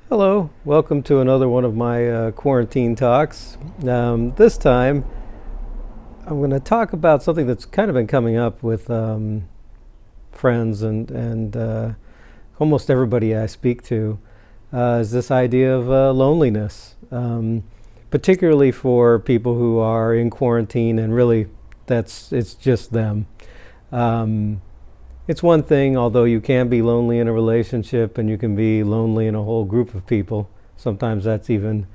Hello, welcome to another one of my quarantine talks. This time, I'm going to talk about something that's kind of been coming up with friends and almost everybody I speak to. Is this idea of loneliness, particularly for people who are in quarantine and really it's just them. Um, it's one thing, although you can be lonely in a relationship and you can be lonely in a whole group of people. Sometimes that's even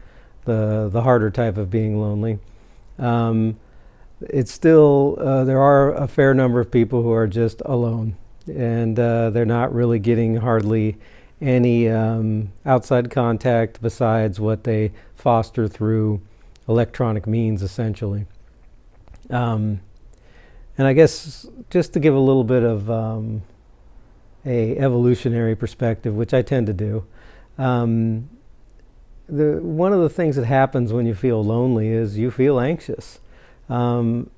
the harder type of being lonely. Um, it's still, there are a fair number of people who are just alone, and they're not really getting hardly any outside contact besides what they foster through electronic means, essentially. Um, and I guess just to give a little bit of a evolutionary perspective, which I tend to do, um, one of the things that happens when you feel lonely is you feel anxious. Um,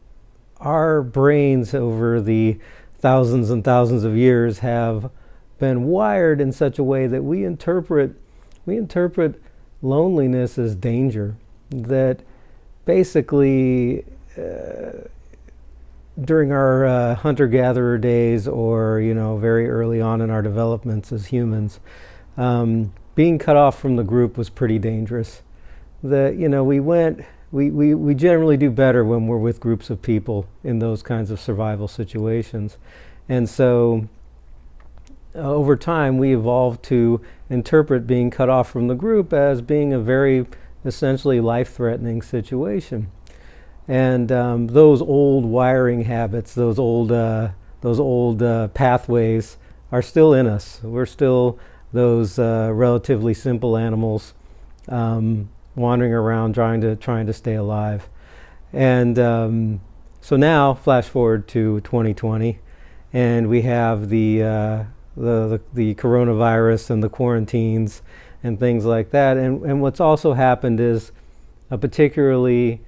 our brains over the thousands and thousands of years have been wired in such a way that we interpret loneliness as danger. That basically, during our hunter-gatherer days, or very early on in our developments as humans, being cut off from the group was pretty dangerous. That we generally do better when we're with groups of people in those kinds of survival situations, and so over time we evolved to interpret being cut off from the group as being a very essentially life-threatening situation. And those old wiring habits, those old pathways are still in us. We're still those relatively simple animals wandering around trying to stay alive. And so now, flash forward to 2020, and we have the coronavirus and the quarantines and things like that. And what's also happened is a particularly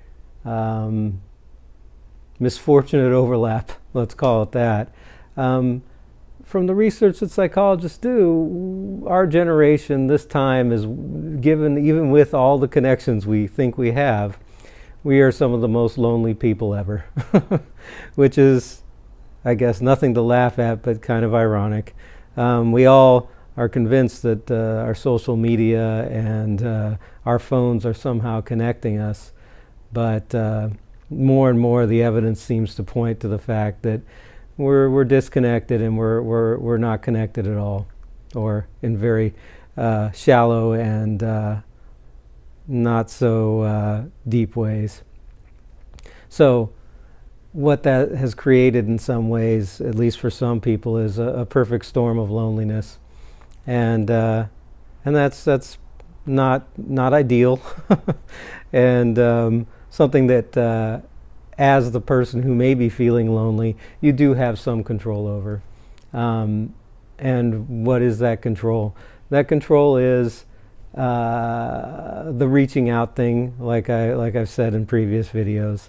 misfortunate overlap, let's call it that. From the research that psychologists do, our generation this time is given, even with all the connections we think we have, we are some of the most lonely people ever, which is, I guess, nothing to laugh at, but kind of ironic. We all are convinced that our social media and our phones are somehow connecting us. But more and more, the evidence seems to point to the fact that we're disconnected and we're not connected at all, or in very shallow and not so deep ways. So, what that has created in some ways, at least for some people, is a perfect storm of loneliness, and that's not ideal, and something that, as the person who may be feeling lonely, you do have some control over. And what is that control? That control is the reaching out thing, like I've said in previous videos,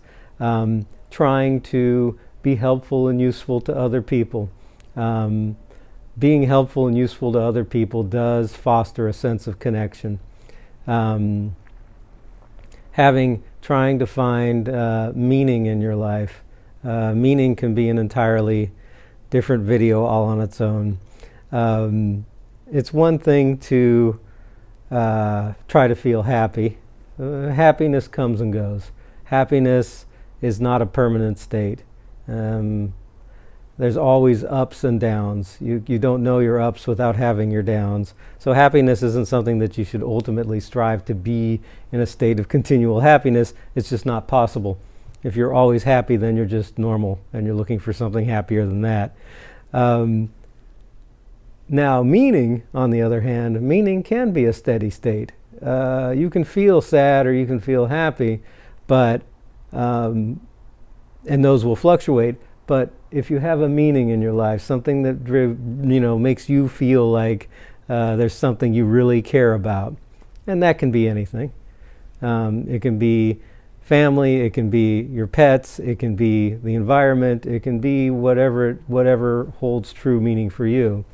trying to be helpful and useful to other people. Being helpful and useful to other people does foster a sense of connection. Trying to find meaning in your life. Meaning can be an entirely different video all on its own. It's one thing to try to feel happy. Happiness comes and goes. Happiness is not a permanent state. There's always ups and downs. You don't know your ups without having your downs. So happiness isn't something that you should ultimately strive to be in a state of continual happiness. It's just not possible. If you're always happy, then you're just normal, and you're looking for something happier than that. Now, meaning, on the other hand, meaning can be a steady state. You can feel sad or you can feel happy, but and those will fluctuate. But if you have a meaning in your life, something that makes you feel like there's something you really care about, and that can be anything. It can be family, it can be your pets, it can be the environment, it can be whatever holds true meaning for you.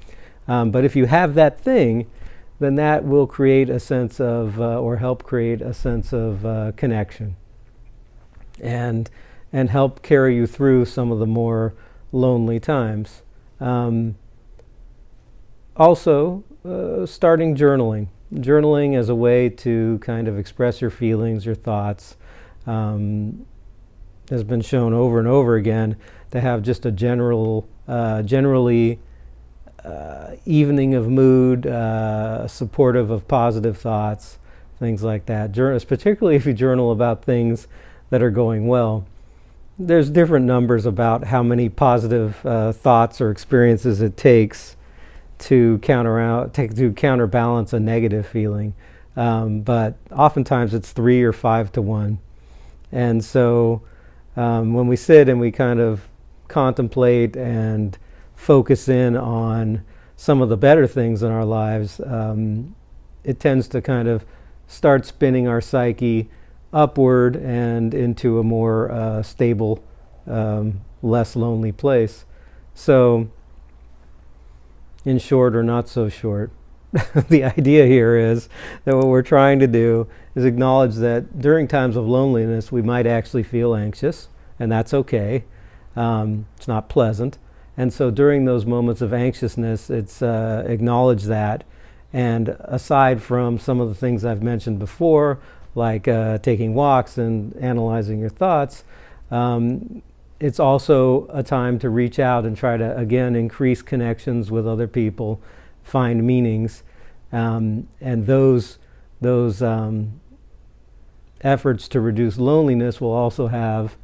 But if you have that thing, then that will create a sense of, or help create a sense of connection, and help carry you through some of the more lonely times. Also, starting journaling. Journaling as a way to kind of express your feelings, your thoughts, has been shown over and over again to have just a generally evening of mood, supportive of positive thoughts, things like that. Particularly if you journal about things that are going well. There's different numbers about how many positive thoughts or experiences it takes to counterbalance a negative feeling, but oftentimes it's 3 or 5 to 1. And so when we sit and we kind of contemplate and focus in on some of the better things in our lives, it tends to kind of start spinning our psyche upward and into a more stable, less lonely place. So, in short or not so short, the idea here is that what we're trying to do is acknowledge that during times of loneliness we might actually feel anxious, and that's okay. It's not pleasant. And so during those moments of anxiousness, it's acknowledge that. And aside from some of the things I've mentioned before, like taking walks and analyzing your thoughts, it's also a time to reach out and try to, again, increase connections with other people, find meanings, and those efforts to reduce loneliness will also have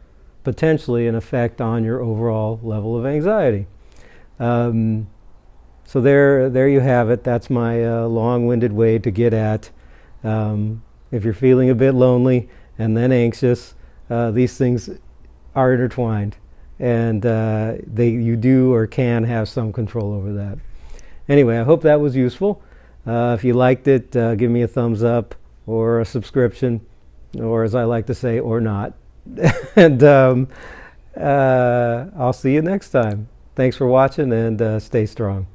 potentially an effect on your overall level of anxiety. So there you have it. That's my long-winded way to get at if you're feeling a bit lonely and then anxious, these things are intertwined, and you do or can have some control over that. Anyway, I hope that was useful. If you liked it, give me a thumbs up or a subscription, or as I like to say, or not. And I'll see you next time. Thanks for watching, and stay strong.